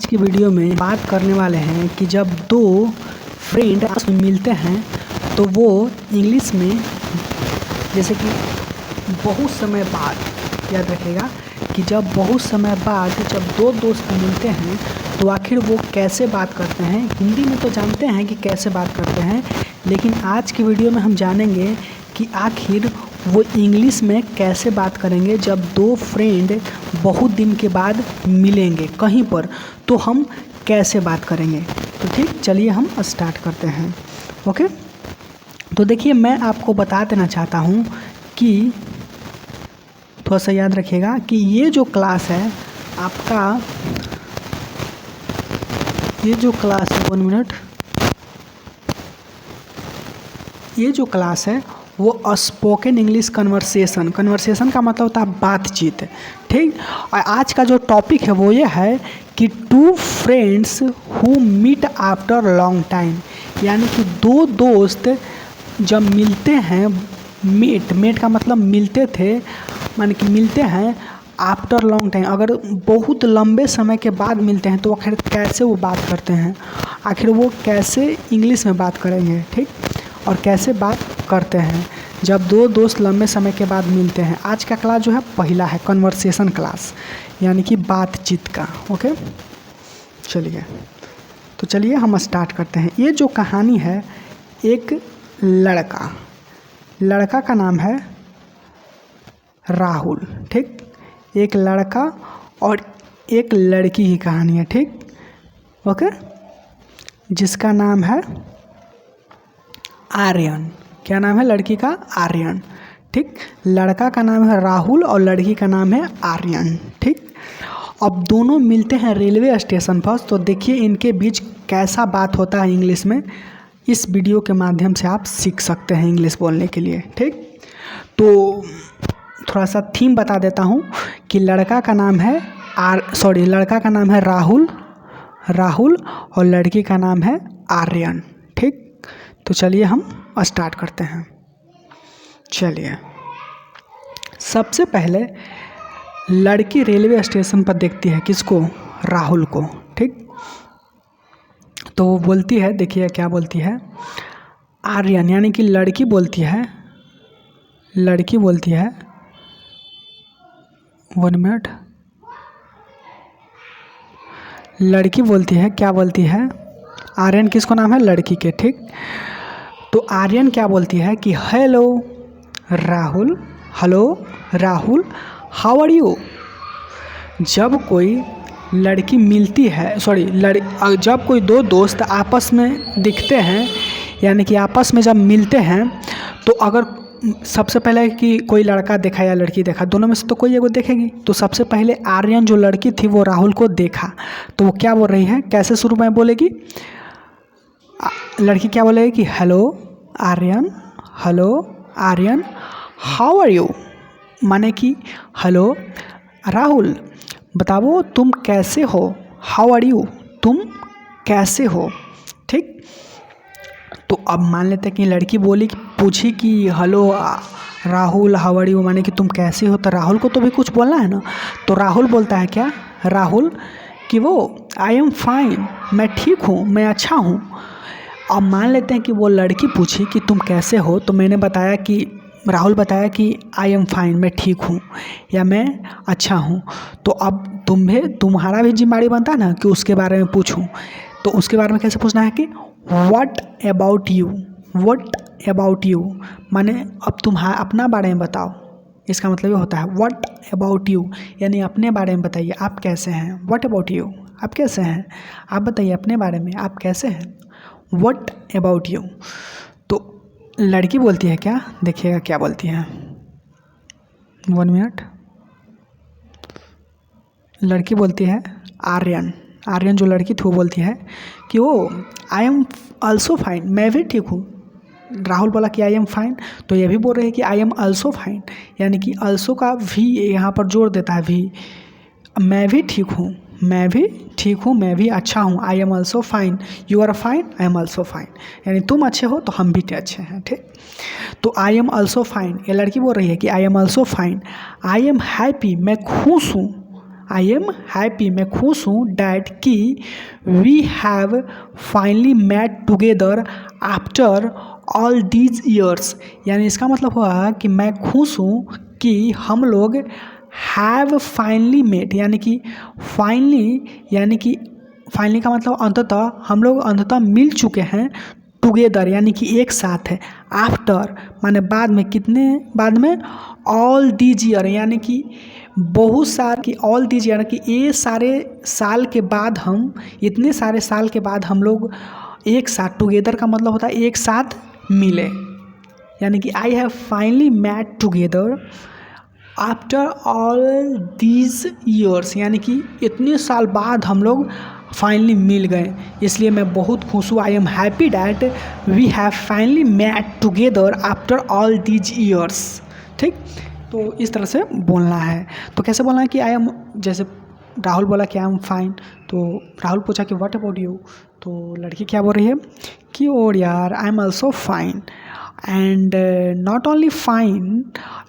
आज की वीडियो में बात करने वाले हैं कि जब दो फ्रेंड आपस में मिलते हैं तो वो इंग्लिश में जैसे कि बहुत समय बाद, याद रखिएगा कि जब बहुत समय बाद जब दो दोस्त मिलते हैं तो आखिर वो कैसे बात करते हैं। हिंदी में तो जानते हैं कि कैसे बात करते हैं, लेकिन आज की वीडियो में हम जानेंगे कि आखिर वो इंग्लिश में कैसे बात करेंगे जब दो फ्रेंड बहुत दिन के बाद मिलेंगे कहीं पर, तो हम कैसे बात करेंगे। तो ठीक, चलिए हम स्टार्ट करते हैं। ओके, तो देखिए मैं आपको बता देना चाहता हूँ कि थोड़ा सा याद रखिएगा कि ये जो क्लास है आपका, ये जो क्लास है 1 मिनट, ये जो क्लास है वो स्पोकन इंग्लिश कन्वर्सेशन का मतलब होता है बातचीत। ठीक, और आज का जो टॉपिक है वो ये है कि two friends who meet after long time, यानी कि दो दोस्त जब मिलते हैं, मीट का मतलब मिलते थे, माने कि मिलते हैं आफ्टर लॉन्ग टाइम, अगर बहुत लंबे समय के बाद मिलते हैं तो आखिर कैसे वो बात करते हैं, आखिर वो कैसे इंग्लिश में बात करेंगे। ठीक, और कैसे बात करते हैं जब दो दोस्त लंबे समय के बाद मिलते हैं। आज का क्लास जो है पहला है कन्वर्सेशन क्लास, यानी कि बातचीत का। ओके, चलिए तो चलिए हम स्टार्ट करते हैं। ये जो कहानी है, एक लड़का का नाम है राहुल। ठीक, एक लड़का और एक लड़की की कहानी है। ठीक, ओके, जिसका नाम है आर्यन। क्या नाम है लड़की का? आर्यन। ठीक, लड़का का नाम है राहुल और लड़की का नाम है आर्यन। ठीक, अब दोनों मिलते हैं रेलवे स्टेशन पर, तो देखिए इनके बीच कैसा बात होता है इंग्लिश में। इस वीडियो के माध्यम से आप सीख सकते हैं इंग्लिश बोलने के लिए। ठीक, तो थोड़ा सा थीम बता देता हूँ कि लड़का का नाम है राहुल और लड़की का नाम है आर्यन। ठीक, तो चलिए हम स्टार्ट करते हैं। चलिए, सबसे पहले लड़की रेलवे स्टेशन पर देखती है किसको? राहुल को। ठीक, तो वो बोलती है, देखिए क्या बोलती है, आर्यन, यानी कि लड़की बोलती है 1 मिनट, लड़की बोलती है, क्या बोलती है? आर्यन किसको नाम है? लड़की के। ठीक, तो आर्यन क्या बोलती है कि hello Rahul, how are you. जब कोई लड़की मिलती है, जब कोई दो दोस्त आपस में दिखते हैं, यानी कि आपस में जब मिलते हैं, तो अगर सबसे पहले कि कोई लड़का देखा या लड़की देखा, दोनों में से तो कोई एगो देखेगी। तो सबसे पहले आर्यन जो लड़की थी वो राहुल को देखा, तो वो क्या बोल रही है, कैसे शुरू में बोलेगी? लड़की क्या बोलेगी कि hello Aryan how are you, माने कि हेलो राहुल बताओ तुम कैसे हो, हाउ आर यू तुम कैसे हो। ठीक, तो अब मान लेते हैं कि लड़की पूछी कि hello Rahul how are you, माने कि तुम कैसे हो, तो राहुल को तो भी कुछ बोलना है ना। तो राहुल बोलता है क्या? राहुल कि वो आई एम फाइन, मैं ठीक हूँ, मैं अच्छा हूँ। अब मान लेते हैं कि वो लड़की पूछी कि तुम कैसे हो, तो राहुल बताया कि आई एम फाइन, मैं ठीक हूँ या मैं अच्छा हूँ। तो अब तुम्हारा भी जिम्मेदारी बनता है ना कि उसके बारे में पूछूं। तो उसके बारे में कैसे पूछना है कि व्हाट अबाउट यू, माने अब तुम अपना बारे में बताओ। इसका मतलब ये होता है व्हाट अबाउट यू, यानी अपने बारे में बताइए, आप कैसे हैं। व्हाट अबाउट यू, आप कैसे हैं, आप बताइए अपने बारे में, आप कैसे हैं। What about you. तो लड़की बोलती है क्या, देखिएगा क्या बोलती है, 1 मिनट, लड़की बोलती है आर्यन जो लड़की थी वो बोलती है कि वो आई एम ऑल्सो फाइन, मैं भी ठीक हूँ। राहुल बोला कि आई एम फाइन, तो ये भी बोल रहे हैं कि आई एम ऑल्सो फाइन, यानी कि ऑल्सो का भी यहाँ पर जोड़ देता है भी। मैं भी ठीक हूँ, मैं भी अच्छा हूँ। I am also fine, you are fine, I am also fine, यानी तुम अच्छे हो तो हम भी अच्छे हैं। ठीक, तो आई एम ऑल्सो फाइन, ये लड़की बोल रही है कि I am also fine. I am happy, मैं खुश हूँ। आई एम हैप्पी, मैं खुश हूँ, डैट कि we have finally met together after all these years. यानी इसका मतलब हुआ कि मैं खुश हूँ कि हम लोग हैव फाइनली मेट, यानी कि फाइनली का मतलब अंततः, हम लोग अंततः मिल चुके हैं, टुगेदर यानी कि एक साथ है, आफ्टर माने बाद में, कितने बाद में, ऑल दीज ईयर यानी कि बहुत सारे, कि ऑल दीज ईयर कि ये सारे साल के बाद, हम इतने सारे साल के बाद हम लोग एक साथ, टुगेदर का मतलब होता है एक साथ मिले, यानी कि I have finally met together after all these years, यानी कि इतने साल बाद हम लोग फाइनली मिल गए, इसलिए मैं बहुत खुश हूँ। I am happy that we have finally met together after all these years. ठीक, तो इस तरह से बोलना है। तो कैसे बोलना है कि आई एम, जैसे राहुल बोला कि आई एम फाइन, तो राहुल पूछा कि व्हाट अबाउट यू, तो लड़की क्या बोल रही है कि और यार आई am also fine, and not only fine,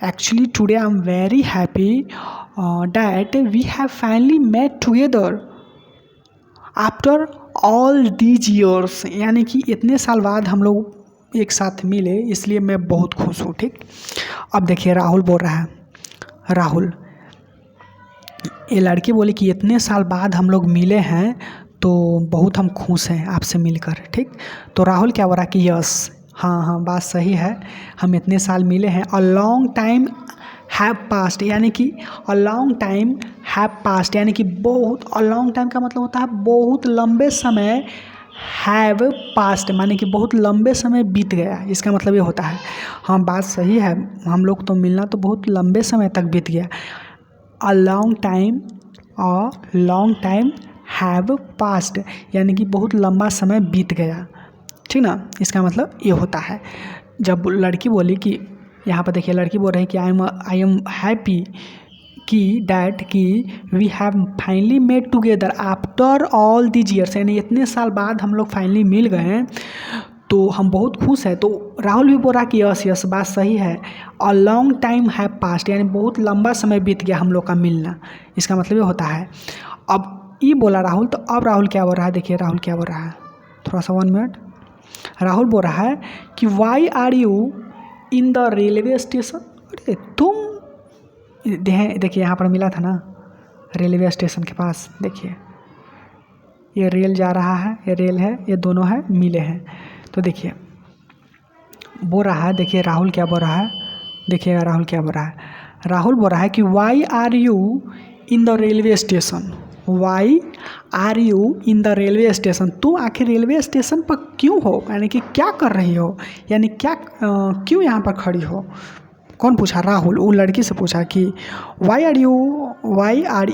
actually today I'm very happy that we have finally met together after all these years, यानी कि इतने साल बाद हम लोग एक साथ मिले, इसलिए मैं बहुत खुश हूँ। ठीक, अब देखिए राहुल बोल रहा है, राहुल, ये लड़की बोली कि इतने साल बाद हम लोग मिले हैं तो बहुत हम खुश हैं आपसे मिलकर। ठीक, तो राहुल क्या बोल रहा है कि यस, हाँ बात सही है, हम इतने साल मिले हैं। A long time have past, यानी कि a long time have past, यानी कि बहुत, अ लॉन्ग टाइम का मतलब होता है बहुत लंबे समय, हैव पास्ट माने कि बहुत लंबे समय बीत गया, इसका मतलब ये होता है। हाँ बात सही है, हम लोग तो मिलना तो बहुत लंबे समय तक बीत गया। A long time have past, यानी कि बहुत लंबा समय बीत गया। ठीक ना, इसका मतलब ये होता है। जब लड़की बोली कि, यहाँ पर देखिए लड़की बोल रही है कि आई एम हैप्पी कि डैट कि we have finally met together after all these years, यानी इतने साल बाद हम लोग फाइनली मिल गए हैं तो हम बहुत खुश हैं। तो राहुल भी बोल रहा कि यस बात सही है। A long time have past, यानी बहुत लंबा समय बीत गया हम लोग का मिलना, इसका मतलब ये होता है। अब ये बोला राहुल, तो अब राहुल क्या बोल रहा है, देखिए राहुल क्या बोल रहा है, थोड़ा सा 1 मिनट। राहुल बोल रहा है कि why are you in the railway station. अरे तुम, देखिए यहाँ पर मिला था ना रेलवे स्टेशन के पास, देखिए ये रेल जा रहा है, ये रेल है, ये दोनों है मिले हैं। तो देखिए बोल रहा है, देखिए राहुल क्या बोल रहा है, देखिएगा राहुल क्या बोल रहा है। राहुल बोल रहा है कि why are you in the railway station, why are you in the railway station, तुम आखिर रेलवे स्टेशन पर क्यों हो, यानी कि क्या कर रही हो, यानी क्या क्यों यहाँ पर खड़ी हो। कौन पूछा, राहुल, वो लड़की से पूछा कि why are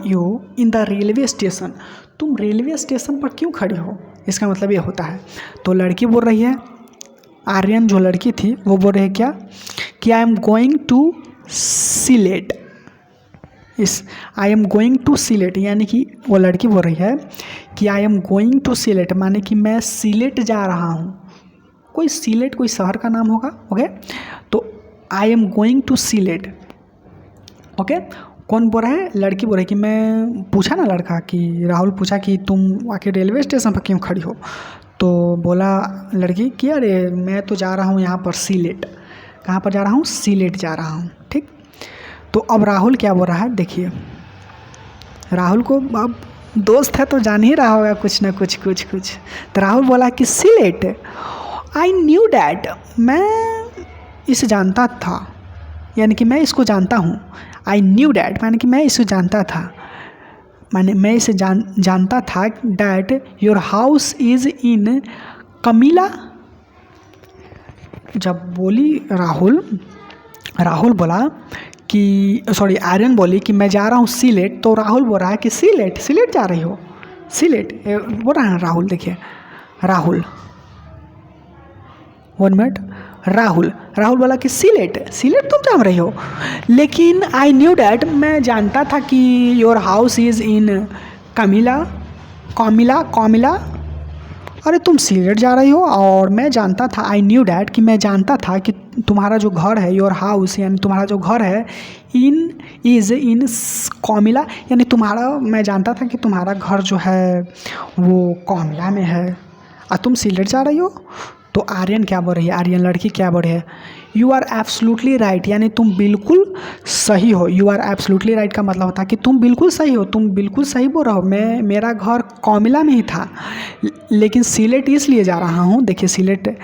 you in the railway station, तुम रेलवे स्टेशन पर क्यों खड़ी हो, इसका मतलब ये होता है। तो लड़की बोल रही है, आर्यन जो लड़की थी वो बोल रही है क्या कि I am going to Sylhet, I am going to Sylhet, यानी कि वो लड़की बोल रही है कि I am going to Sylhet, माने कि मैं सिलेट जा रहा हूँ। कोई सिलेट कोई शहर का नाम होगा, ओके। तो I am going to Sylhet, okay. कौन बोल रहा है, लड़की बोल रही है कि मैं, पूछा ना लड़का कि राहुल पूछा कि तुम आके रेलवे स्टेशन पर क्यों खड़ी हो, तो बोला लड़की कि अरे मैं तो जा रहा हूँ यहाँ पर सिलेट। कहाँ पर जा रहा हूँ, सिलेट जा रहा हूँ। ठीक, तो अब राहुल क्या बोल रहा है, देखिए राहुल को अब दोस्त है तो जान ही रहा होगा कुछ ना कुछ। तो राहुल बोला कि सिलेट, आई न्यू डैट, मैं इसे जानता था, यानी कि मैं इसको जानता हूँ। आई न्यू डैट माने कि मैं इसे जानता था, माने मैं इसे जानता था। That your house is in Comilla, जब बोली राहुल बोला कि सॉरी आर्यन बोली कि मैं जा रहा हूँ सिलेट, तो राहुल बोल रहा है कि सिलेट जा रही हो, सिलेट बोल रहा है राहुल। देखिए राहुल 1 मिनट, राहुल बोला कि सिलेट तुम जा रही हो, लेकिन आई न्यू डैट, मैं जानता था कि योर हाउस इज़ इन कमिला, अरे तुम सिलेट जा रही हो, और मैं जानता था, आई न्यू डैट, कि मैं जानता था कि तुम्हारा जो घर है, योर हाउस यानी तुम्हारा जो घर है, इज़ इन कौमिला, यानी तुम्हारा, मैं जानता था कि तुम्हारा घर जो है वो कौमिला में है, और तुम सिलेट जा रही हो। तो आर्यन क्या बोल रही है, आर्यन लड़की क्या बोल रही है, यू आर एब्सोल्युटली राइट, यानी तुम बिल्कुल सही हो। यू आर एब्सोल्युटली राइट का मतलब होता है कि तुम बिल्कुल सही हो, तुम बिल्कुल सही बोल रहे हो। मेरा घर कौमिला में ही था, लेकिन सिलेट इसलिए जा रहा हूँ। देखिए Sylhet,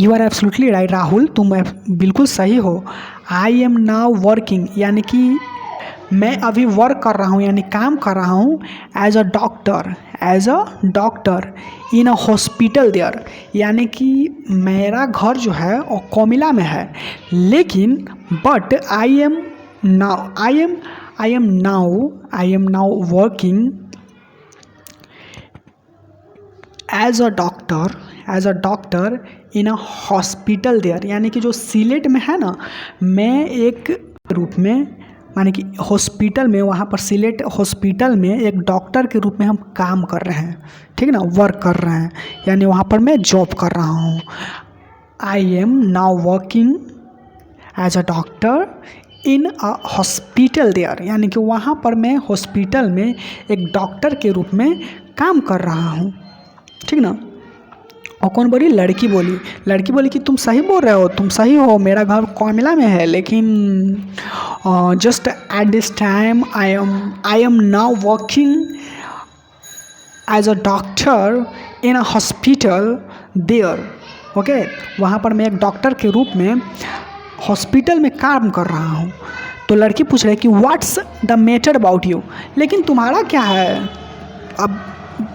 you are absolutely right Rahul, तुम बिल्कुल सही हो। आई एम नाउ वर्किंग, यानी कि मैं अभी वर्क कर रहा हूँ, यानी काम कर रहा हूँ, as a doctor in a hospital there, यानी कि मेरा घर जो है वो कोमिला में है, लेकिन but I am now working as a doctor in a hospital there, यानी कि जो सिलेट में है ना, मैं एक रूप में, माने कि हॉस्पिटल में, वहाँ पर सिलेट हॉस्पिटल में एक डॉक्टर के रूप में हम काम कर रहे हैं, ठीक है ना, वर्क कर रहे हैं, यानी वहाँ पर मैं जॉब कर रहा हूँ। I am now working as a doctor in a hospital there, यानी कि वहाँ पर मैं हॉस्पिटल में एक डॉक्टर के रूप में काम कर रहा हूँ, ठीक ना। और कौन बोली, लड़की बोली कि तुम सही बोल रहे हो, तुम सही हो, मेरा घर कौमिला में है, लेकिन just at this time I am now working as a doctor in a hospital there. Okay, वहाँ पर मैं एक डॉक्टर के रूप में हॉस्पिटल में काम कर रहा हूँ। तो लड़की पूछ रही है कि what's the matter about you, लेकिन तुम्हारा क्या है। अब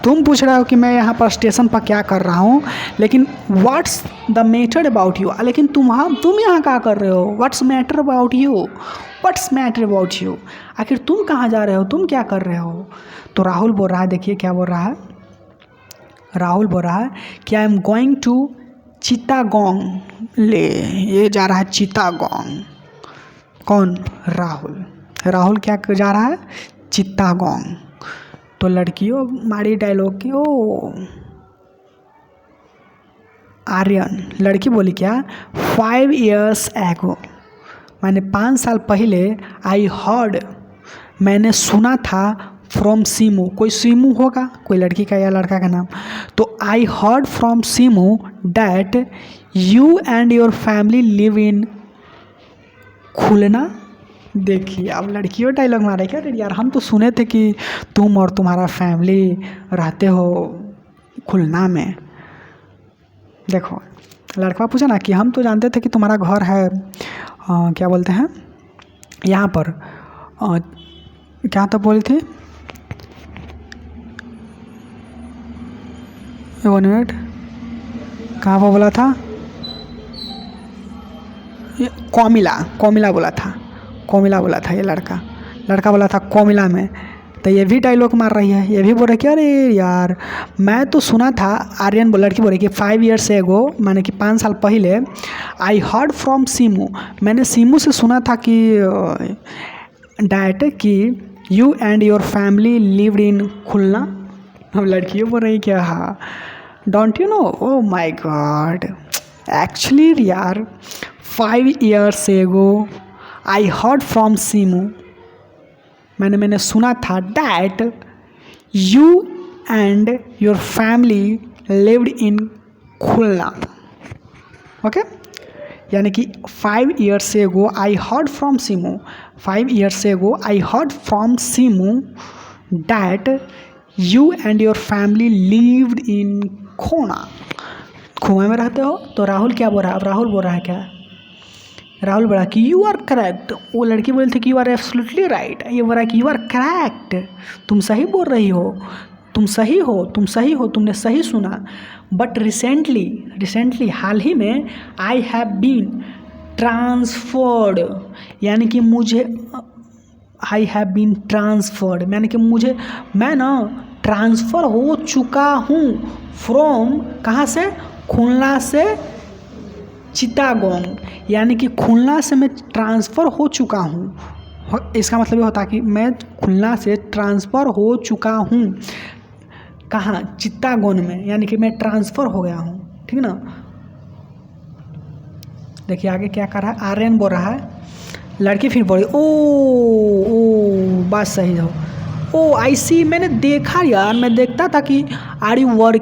तुम पूछ रहे हो कि मैं यहाँ पर स्टेशन पर क्या कर रहा हूँ, लेकिन what's the matter about you, लेकिन तुम यहाँ क्या कर रहे हो, व्हाट्स मैटर अबाउट यू, आखिर तुम कहाँ जा रहे हो, तुम क्या कर रहे हो। तो राहुल बोल रहा है, देखिए क्या बोल रहा है, राहुल बोल रहा है कि I am going to Chittagong, ले ये जा रहा है चिटागोंग। कौन, राहुल क्या जा रहा है, चिटागोंग। तो लड़कियों मारी डायलॉग की, ओ आर्यन, लड़की बोली क्या, 5 years ago, मैंने 5 साल पहले, आई हर्ड, मैंने सुना था, फ्रॉम सीमू, कोई सीमू होगा, कोई लड़की का या लड़का का नाम, तो I heard from Simu that you and your family live in Khulna. देखिए अब लड़कियों डायलॉग मारे क्या, अरे यार हम तो सुने थे कि तुम और तुम्हारा फैमिली रहते हो खुलना में। देखो लड़का पूछा ना कि हम तो जानते थे कि तुम्हारा घर है क्या बोलते हैं यहाँ पर, क्या तो बोली थी, 1 मिनट, कहाँ पर बोला था, कोमिला बोला था ये लड़का बोला था कोमिला में। तो ये भी डायलॉग मार रही है, ये भी बोल रही कि अरे यार मैं तो सुना था, आर्यन लड़की बोल रही कि 5 years ago, माने कि 5 साल पहले, आई हर्ड फ्रॉम सीमू, मैंने सीमू से सुना था कि डैट कि you and your family lived in Khulna. अब लड़कियों बोल रही क्या, हाँ don't you know, oh my god, actually यार 5 years ago I heard from Simu, मैंने सुना था that you and your family lived in Khulna. Okay, यानी कि 5 years ago I heard from Simu, 5 years ago I heard from Simu that you and your family lived in Khulna, कुएं में रहते हो। तो राहुल क्या बोल रहा है, अब राहुल बोल रहा है क्या, राहुल बोला कि यू आर करेक्ट, वो लड़की बोली थी कि यू आर एब्सोल्युटली राइट, ये बोल रहा है कि यू आर करेक्ट, तुम सही बोल रही हो, तुम सही हो, तुमने सही सुना। बट रिसेंटली हाल ही में, आई हैव बीन ट्रांसफर्ड, यानी कि मुझे, आई हैव बीन ट्रांसफर्ड यानी कि मुझे, मैं ना ट्रांसफ़र हो चुका हूँ, फ्रॉम कहाँ से, खुलना से चिटागोंग, यानी कि खुलना से मैं ट्रांसफ़र हो चुका हूँ। इसका मतलब ये होता है कि मैं खुलना से ट्रांसफ़र हो चुका हूँ कहाँ, चित्तागोंग में, यानी कि मैं ट्रांसफ़र हो गया हूँ, ठीक ना। देखिए आगे क्या कर रहा है, आर्यन बोल रहा है, लड़की फिर बोली ओ बात सही हो, ओ आई सी, मैंने देखा यार, मैं देखता था कि are you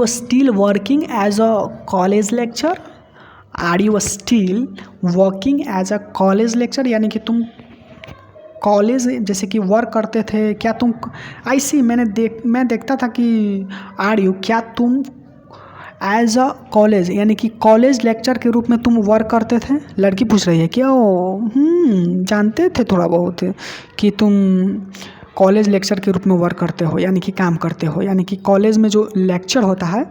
still working as a college lecture, are you still working as a college lecture, यानी कि तुम कॉलेज जैसे कि वर्क करते थे क्या तुम, आई सी, मैं देखता था कि आर यू, क्या तुम एज अ कॉलेज यानी कि कॉलेज लेक्चर के रूप में तुम वर्क करते थे। लड़की पूछ रही है क्या जानते थे थोड़ा बहुत कि तुम कॉलेज लेक्चर के रूप में वर्क करते हो, यानी कि काम करते हो, यानी कि कॉलेज में जो लेक्चर होता है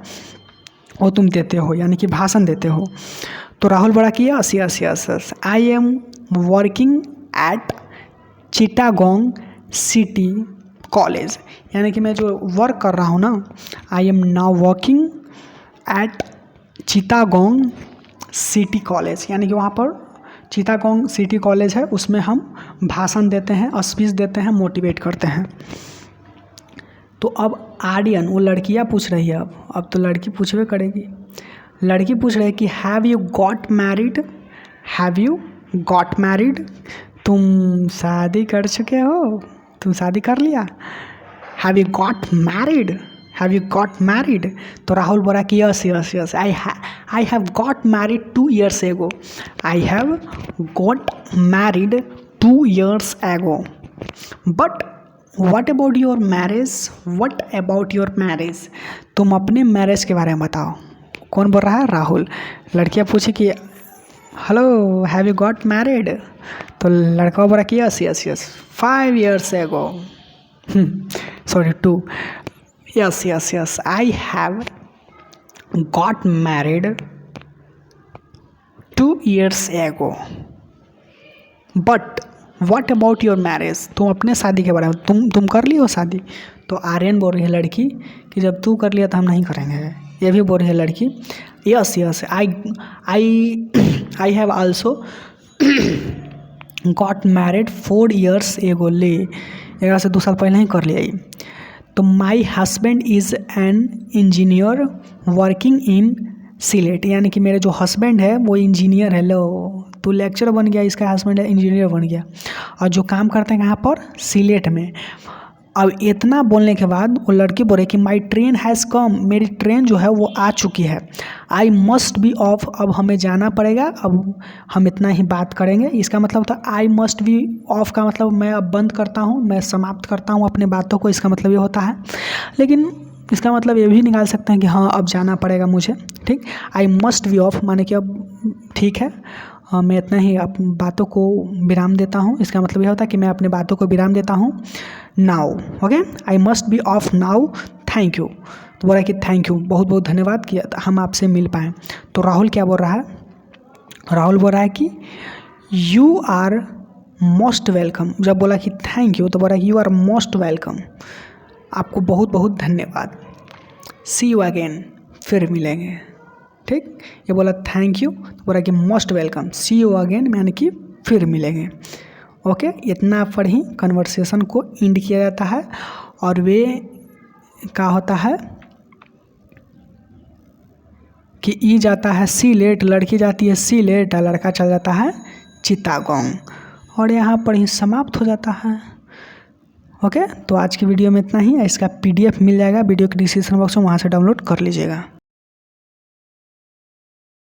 वो तुम देते हो, यानी कि भाषण देते हो। तो राहुल बोला कि yes yes yes yes, I am working at Chittagong city college, यानी कि मैं जो वर्क कर रहा हूँ ना, आई am now working at Chittagong city college, यानी कि वहाँ पर चिटागोंग सिटी कॉलेज है, उसमें हम भाषण देते हैं, स्पीच देते हैं, मोटिवेट करते हैं। तो अब आर्यन, वो लड़कियाँ पूछ रही है, अब तो लड़की पूछवे करेगी। लड़की पूछ रही है कि have you got married, have you got married, तुम शादी कर चुके हो, तुम शादी कर लिया, have you got married, have you got married. तो राहुल बोला कि yes yes yes, I have got married 2 years एगो, I have got married 2 years एगो, but what about your marriage, what about your marriage, तुम अपने मैरिज के बारे में बताओ। कौन बोल रहा है, राहुल। लड़कियाँ पूछी कि hello have you got married, तो लड़का बोला कि यस यस यस 5 years एगो, sorry 2, yes yes yes, I have got married 2 years ago, but what about your marriage, तुम अपने शादी के बारे में, तुम कर ली हो शादी। तो आर्यन बोल रही है लड़की कि जब तू कर लिया तो हम नहीं करेंगे। ये भी बोल रही है लड़की yes yes, I have also got married 4 years ago, ले एक से 2 साल पहले ही कर लिया। तो my husband is an engineer working in Sylhet, यानी कि मेरे जो हस्बैंड है वो इंजीनियर है। लो तो लेक्चर बन गया, इसका हस्बैंड है इंजीनियर बन गया, और जो काम करते हैं कहाँ पर, सिलेट में। अब इतना बोलने के बाद वो लड़की बोले कि माई ट्रेन हैज़ कम, मेरी ट्रेन जो है वो आ चुकी है, आई मस्ट बी ऑफ, अब हमें जाना पड़ेगा, अब हम इतना ही बात करेंगे। इसका मतलब था आई मस्ट बी ऑफ का मतलब मैं अब बंद करता हूँ, मैं समाप्त करता हूँ अपने बातों को, इसका मतलब ये होता है। लेकिन इसका मतलब ये भी निकाल सकते हैं कि हाँ अब जाना पड़ेगा मुझे, ठीक। आई मस्ट बी ऑफ माने कि अब ठीक है, मैं इतना ही अपनी बातों को विराम देता हूँ, इसका मतलब यह होता है कि मैं अपने बातों को विराम देता हूँ now, okay, I must be of now, thank you. तो बोला कि थैंक यू, बहुत बहुत धन्यवाद कि हम आपसे मिल पाएँ। तो राहुल क्या बोल रहा है, राहुल बोल रहा है कि यू आर मोस्ट वेलकम। जब बोला कि थैंक यू तो बोला कि यू आर मोस्ट वेलकम, आपको बहुत बहुत धन्यवाद, सी यू अगेन, फिर मिलेंगे, ठीक। ये बोला थैंक यू तो बोला कि most welcome, see you again यानी कि फिर मिलेंगे, ओके। इतना पर ही कन्वर्सेशन को एंड किया जाता है। और वे क्या होता है कि ई जाता है सिलेट, लड़की जाती है सिलेट, लड़का चल जाता है चिटागोंग, और यहाँ पर ही समाप्त हो जाता है, ओके। तो आज की वीडियो में इतना ही, इसका PDF मिल जाएगा वीडियो के डिस्क्रिप्शन बॉक्स में, वहाँ से डाउनलोड कर लीजिएगा।